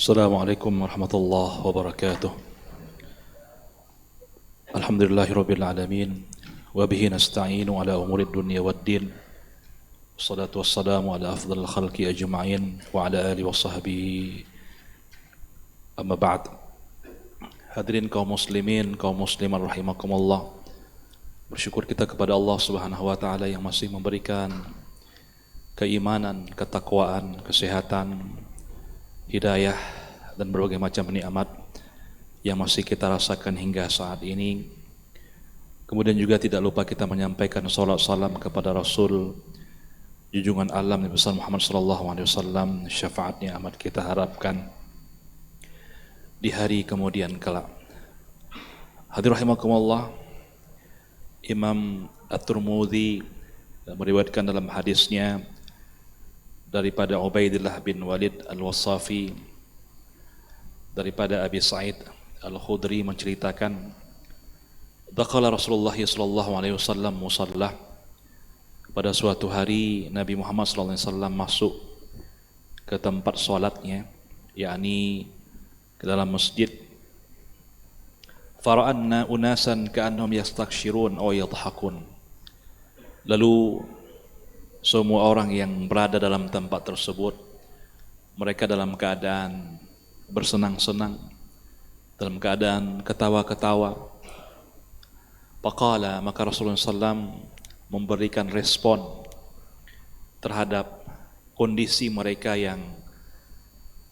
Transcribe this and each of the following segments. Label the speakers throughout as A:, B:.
A: Assalamualaikum warahmatullahi wabarakatuh. Alhamdulillahirabbil alamin wa bihi nasta'inu ala umurid dunya waddin. Wassalatu wassalamu ala afdhalil khalqi ajma'in wa ala alihi washabbihi. Amma ba'd. Hadirin kaum muslimin, kaum muslimat rahimakumullah. Bersyukur kita kepada Allah Subhanahu wa taala yang masih memberikan keimanan, ketakwaan, kesehatan, hidayah dan berbagai macam nikmat yang masih kita rasakan hingga saat ini. Kemudian juga tidak lupa kita menyampaikan salat salam kepada Rasul junjungan alam Nabi besar Muhammad sallallahu alaihi wasallam, syafaatnya amat kita harapkan di hari kemudian kelak. Hadirin rahimakumullah, Imam At-Tirmidzi meriwayatkan dalam hadisnya daripada Ubaidillah bin Walid Al-Wassafi daripada Abi Sa'id Al-Khudri menceritakan, dakhala Rasulullah sallallahu alaihi wasallam musalla. Pada suatu hari Nabi Muhammad sallallahu alaihi wasallam masuk ke tempat salatnya, yakni ke dalam masjid. Fara'anna unasan ka'annahum yastakshirun aw yadhakun. Lalu semua orang yang berada dalam tempat tersebut, mereka dalam keadaan bersenang-senang, dalam keadaan ketawa-ketawa. Faqala, maka Rasulullah SAW memberikan respon terhadap kondisi mereka yang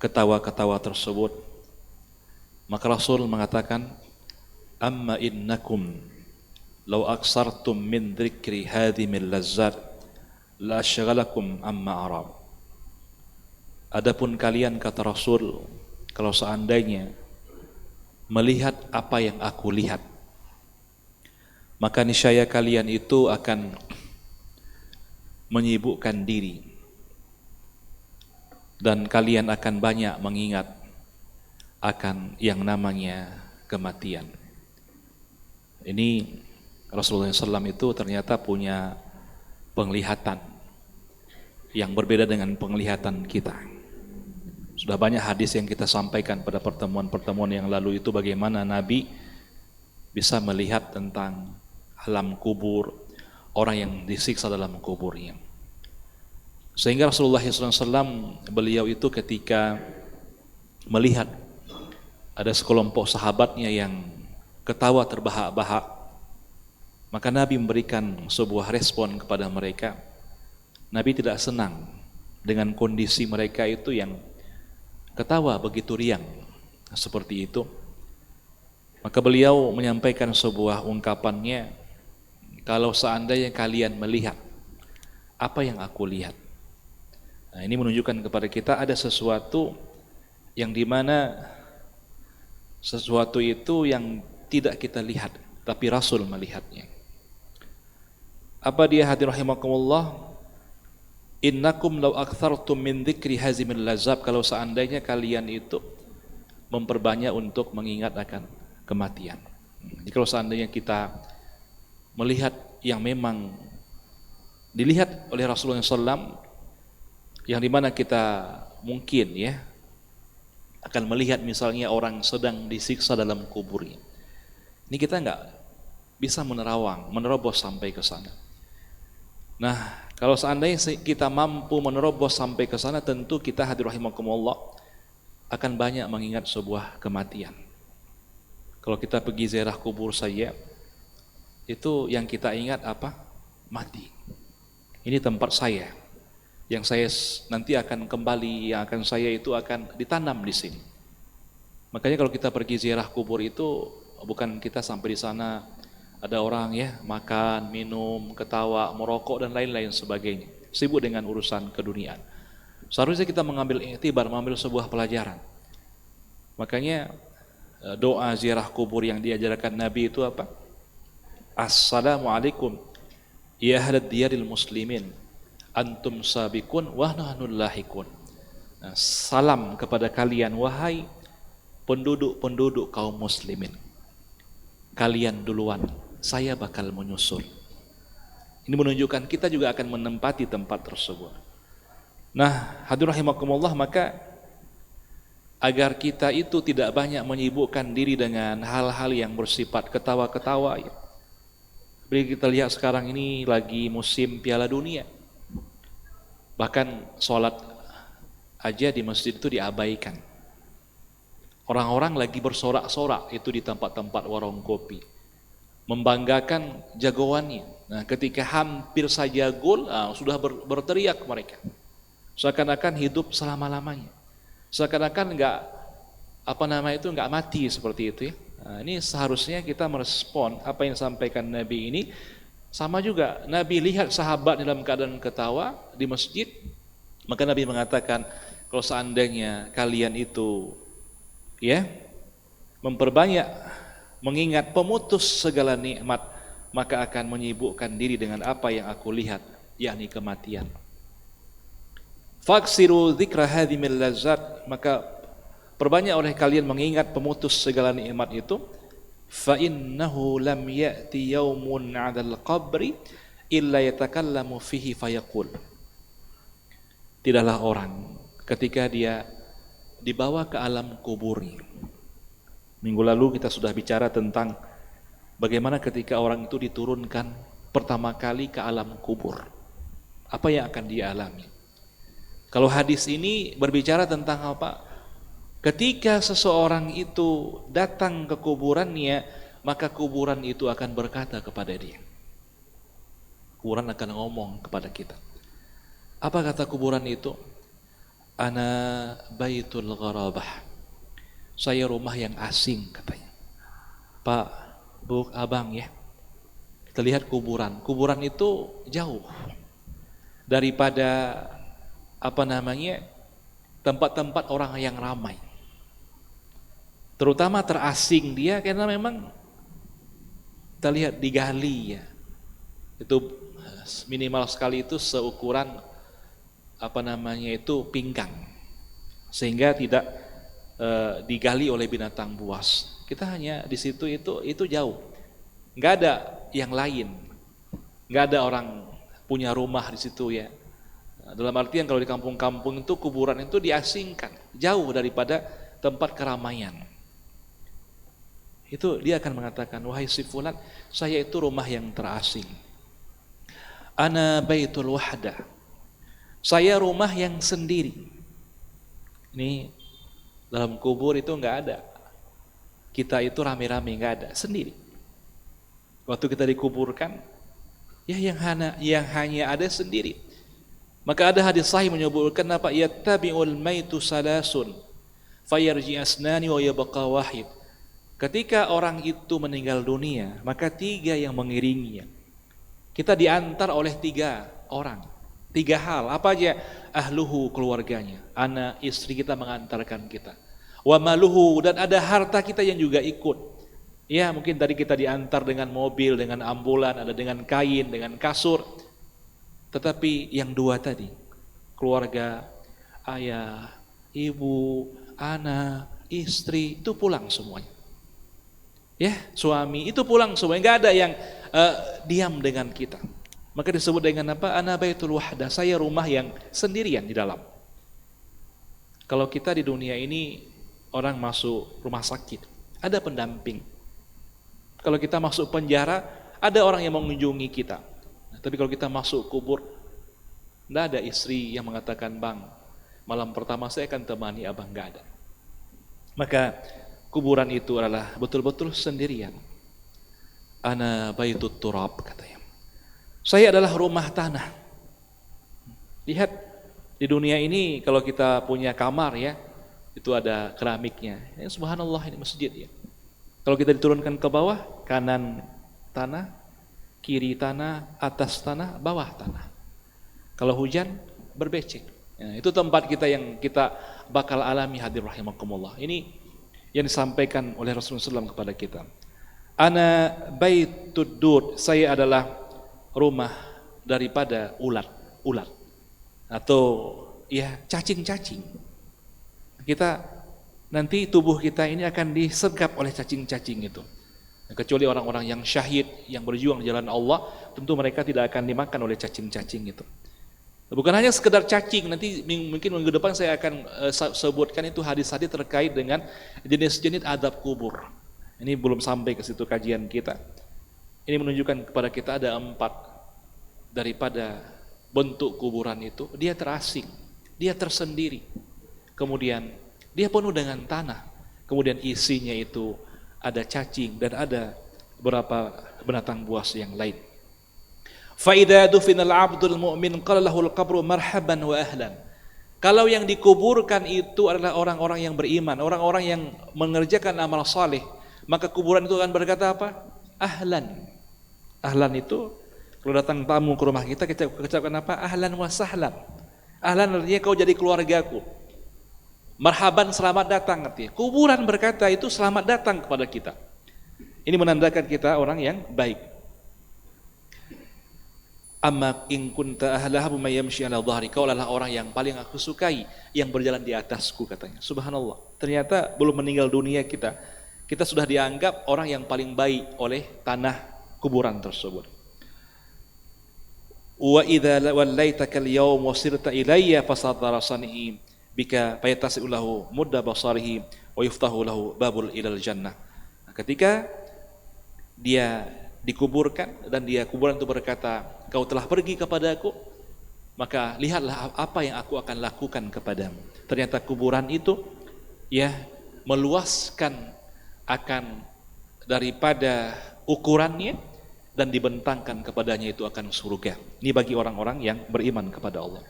A: ketawa-ketawa tersebut. Maka Rasul mengatakan, amma innakum law aksartum min dzikri hadhimil lazzat la asyghalakum amma arab. Adapun kalian, kata Rasul, kalau seandainya melihat apa yang aku lihat, maka niscaya kalian itu akan menyibukkan diri dan kalian akan banyak mengingat akan yang namanya kematian. Ini Rasulullah SAW itu ternyata punya penglihatan yang berbeda dengan penglihatan kita. Sudah banyak hadis yang kita sampaikan pada pertemuan-pertemuan yang lalu itu, bagaimana Nabi bisa melihat tentang alam kubur, orang yang disiksa dalam kuburnya. Sehingga Rasulullah SAW beliau itu ketika melihat ada sekelompok sahabatnya yang ketawa terbahak-bahak, maka Nabi memberikan sebuah respon kepada mereka. Nabi tidak senang dengan kondisi mereka itu yang ketawa begitu riang seperti itu. Maka beliau menyampaikan sebuah ungkapannya, kalau seandainya kalian melihat apa yang aku lihat. Nah, ini menunjukkan kepada kita ada sesuatu yang dimana sesuatu itu yang tidak kita lihat, tapi Rasul melihatnya. Apa dia, hadirin rahimakumullah? Innakum law aktsartum min dzikri hazimil lazab, kalau seandainya kalian itu memperbanyak untuk mengingat akan kematian. Jadi kalau seandainya kita melihat yang memang dilihat oleh Rasulullah SAW, yang dimana kita mungkin akan melihat misalnya orang sedang disiksa dalam kuburnya, ini kita enggak bisa menerobos sampai ke sana. Nah, kalau seandainya kita mampu menerobos sampai ke sana, tentu kita, hadirin rahimakumullah, akan banyak mengingat sebuah kematian. Kalau kita pergi ziarah kubur saja, itu yang kita ingat apa? Mati. Ini tempat saya, yang saya nanti akan kembali, yang akan saya itu akan ditanam di sini. Makanya kalau kita pergi ziarah kubur itu, bukan kita sampai di sana ada orang makan, minum, ketawa, merokok dan lain-lain sebagainya, sibuk dengan urusan keduniaan. Seharusnya kita mengambil iktibar, mengambil sebuah pelajaran. Makanya doa ziarah kubur yang diajarkan Nabi itu apa? Assalamualaikum ya ahlad diyaril muslimin, antum sabiqun wa nahnu lahikun. Nah, salam kepada kalian wahai penduduk-penduduk kaum muslimin, kalian duluan, saya bakal menyusul. Ini menunjukkan kita juga akan menempati tempat tersebut. Nah, hadirin rahimakumullah, maka agar kita itu tidak banyak menyibukkan diri dengan hal-hal yang bersifat ketawa-ketawa. Seperti kita lihat sekarang ini lagi musim Piala Dunia. Bahkan sholat aja di masjid itu diabaikan. Orang-orang lagi bersorak-sorak itu di tempat-tempat warung kopi, membanggakan jagoannya. Nah, ketika hampir saja gol, sudah berteriak mereka. Seakan-akan hidup selama-lamanya. Seakan-akan nggak mati seperti itu ya. Nah, ini seharusnya kita merespon apa yang disampaikan Nabi ini. Sama juga Nabi lihat sahabat dalam keadaan ketawa di masjid, maka Nabi mengatakan, kalau seandainya kalian itu ya memperbanyak mengingat pemutus segala nikmat, maka akan menyibukkan diri dengan apa yang aku lihat, yakni kematian. Faksiru dzikra hadhimil lazzat, maka perbanyak oleh kalian mengingat pemutus segala nikmat itu. Fa innahu lam ya'ti yaumun 'alal qabri illa yatakallamu fihi fayaqul. Tidaklah orang ketika dia dibawa ke alam kubur. Minggu lalu kita sudah bicara tentang bagaimana ketika orang itu diturunkan pertama kali ke alam kubur. Apa yang akan dia alami? Kalau hadis ini berbicara tentang apa? Ketika seseorang itu datang ke kuburannya, maka kuburan itu akan berkata kepada dia. Kuburan akan ngomong kepada kita. Apa kata kuburan itu? Ana baitul gharabah. Saya rumah yang asing katanya. Pak, Bu, Abang ya. Kita lihat kuburan. Kuburan itu jauh daripada tempat-tempat orang yang ramai. Terutama terasing dia karena memang kita lihat digali ya. Itu minimal sekali itu seukuran pinggang. Sehingga tidak digali oleh binatang buas. Kita hanya di situ itu jauh. Enggak ada yang lain. Enggak ada orang punya rumah di situ ya. Dalam artian kalau di kampung-kampung itu kuburan itu diasingkan, jauh daripada tempat keramaian. Itu dia akan mengatakan, wahai si fulan, saya itu rumah yang terasing. Ana baitul wahda. Saya rumah yang sendiri. Ini dalam kubur itu enggak ada. Kita itu rame-rame, enggak ada, sendiri. Waktu kita dikuburkan, ya yang hanya ada sendiri. Maka ada hadis sahih menyebutkan apa? Yattabi'ul maitu salasun fayarji asnani wa yabqa wahid. Ketika orang itu meninggal dunia, maka 3 yang mengiringinya. Kita diantar oleh 3 orang. 3 hal, apa aja? Ahluhu, keluarganya. Anak, istri kita mengantarkan kita. Wa maluhu, dan ada harta kita yang juga ikut. Ya, mungkin tadi kita diantar dengan mobil, dengan ambulan, ada dengan kain, dengan kasur. Tetapi yang 2 tadi, keluarga, ayah, ibu, anak, istri, itu pulang semuanya. Ya, suami itu pulang semua, enggak ada yang diam dengan kita. Maka disebut dengan apa? Ana baitul wahda, saya rumah yang sendirian di dalam. Kalau kita di dunia ini orang masuk rumah sakit, ada pendamping. Kalau kita masuk penjara, ada orang yang mengunjungi kita. Tapi kalau kita masuk kubur, enggak ada istri yang mengatakan, "Bang, malam pertama saya akan temani abang," enggak ada. Maka kuburan itu adalah betul-betul sendirian. Ana baitut turab katanya. Saya adalah rumah tanah. Lihat di dunia ini kalau kita punya kamar ya, itu ada keramiknya. Ya, subhanallah ini masjid ya. Kalau kita diturunkan ke bawah, kanan tanah, kiri tanah, atas tanah, bawah tanah. Kalau hujan berbecek. Ya, itu tempat kita yang kita bakal alami hadir rahimakumullah. Ini yang disampaikan oleh Rasulullah SAW kepada kita. Ana baitud dud, saya adalah rumah daripada ulat atau ya cacing-cacing. Kita nanti tubuh kita ini akan disergap oleh cacing-cacing itu. Kecuali orang-orang yang syahid, yang berjuang di jalan Allah, tentu mereka tidak akan dimakan oleh cacing-cacing itu. Bukan hanya sekedar cacing, nanti mungkin minggu depan saya akan sebutkan itu hadis-hadis terkait dengan jenis-jenis adab kubur. Ini belum sampai ke situ kajian kita. Ini menunjukkan kepada kita ada 4 daripada bentuk kuburan itu. Dia terasing, dia tersendiri. Kemudian dia penuh dengan tanah. Kemudian isinya itu ada cacing dan ada beberapa binatang buas yang lain. Fa'idha dufinal abdul mu'min qala lahul qabru marhaban wa ahlan. Kalau yang dikuburkan itu adalah orang-orang yang beriman, orang-orang yang mengerjakan amal saleh, maka kuburan itu akan berkata apa? Ahlan. Ahlan itu kalau datang tamu ke rumah kita ucapkan apa? Ahlan wa sahlan. Ahlan artinya kau jadi keluargaku. Marhaban, selamat datang artinya. Kuburan berkata itu selamat datang kepada kita. Ini menandakan kita orang yang baik. Amma in kunta ahlahu may yamshi ala dhahri, kau adalah orang yang paling aku sukai yang berjalan di atasku, katanya. Subhanallah. Ternyata belum meninggal dunia kita sudah dianggap orang yang paling baik oleh tanah kuburan tersebut. Wa idza wallaitaka al-yawm wasirta ilayya fasadarasani bika fayatasi'u lahu mudda basarihi wa yuftahu lahu babul ilal jannah. Ketika dia dikuburkan dan dia kuburan itu berkata, kau telah pergi kepadaku, maka lihatlah apa yang aku akan lakukan kepadamu. Ternyata kuburan itu ya meluaskan akan daripada ukurannya dan dibentangkan kepadanya itu akan surga. Ini bagi orang-orang yang beriman kepada Allah.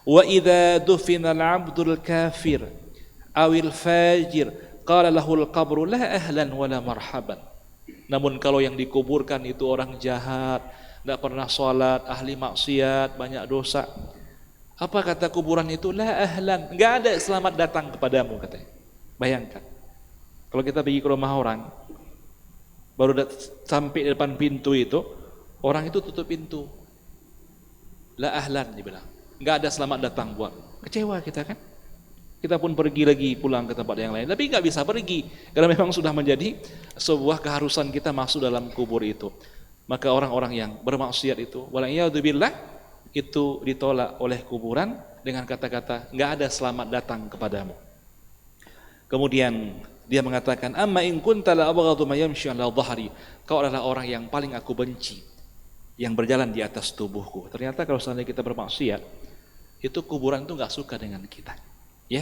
A: Wa idza dufina al-'abdul kafir awil fajir qala lahul qabru la ahlan wala marhaban. Namun kalau yang dikuburkan itu orang jahat, tidak pernah sholat, ahli maksiat, banyak dosa, apa kata kuburan itu? La ahlan, nggak ada selamat datang kepadamu, katanya. Bayangkan, kalau kita pergi ke rumah orang, baru sampai di depan pintu itu, orang itu tutup pintu. La ahlan, dibilang, nggak ada selamat datang buat. Kecewa kita kan? Kita pun pergi lagi pulang ke tempat yang lain, tapi nggak bisa pergi karena memang sudah menjadi sebuah keharusan kita masuk dalam kubur itu. Maka orang-orang yang bermaksiat itu, wala'iyadzubillah, itu ditolak oleh kuburan dengan kata-kata nggak ada selamat datang kepadamu. Kemudian dia mengatakan, amma in kunta la abghadu ma yamshi 'ala dhahri, kau adalah orang yang paling aku benci yang berjalan di atas tubuhku. Ternyata kalau seandainya kita bermaksiat, itu kuburan itu nggak suka dengan kita. Ya,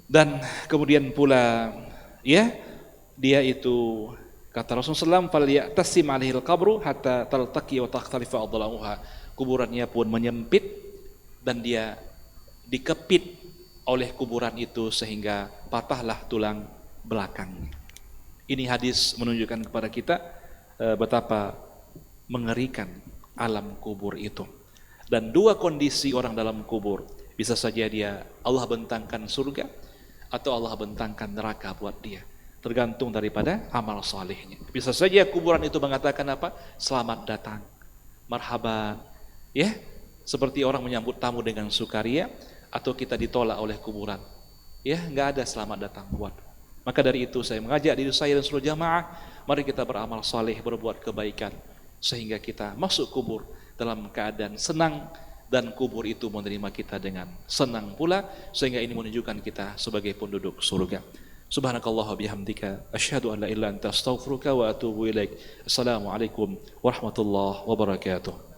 A: dan kemudian pula ya dia itu kata Rasulullah SAW, falyatasim alaihil qabru hatta taltaqi wa takhtalifa adlamuha. Kuburannya pun menyempit dan dia dikepit oleh kuburan itu sehingga patahlah tulang belakangnya. Ini hadis menunjukkan kepada kita betapa mengerikan alam kubur itu. Dan 2 kondisi orang dalam kubur. Bisa saja dia Allah bentangkan surga atau Allah bentangkan neraka buat dia. Tergantung daripada amal salehnya. Bisa saja kuburan itu mengatakan apa? Selamat datang, marhaban. Ya, seperti orang menyambut tamu dengan sukaria, atau kita ditolak oleh kuburan. Ya, enggak ada selamat datang buat. Maka dari itu saya mengajak diri saya dan seluruh jamaah, mari kita beramal saleh, berbuat kebaikan sehingga kita masuk kubur dalam keadaan senang, dan kubur itu menerima kita dengan senang pula, sehingga ini menunjukkan kita sebagai penduduk surga. Subhanakallah wa bihamdika asyhadu an la ilaha illa anta astaghfiruka wa atubu ilaik. Assalamualaikum warahmatullahi wabarakatuh.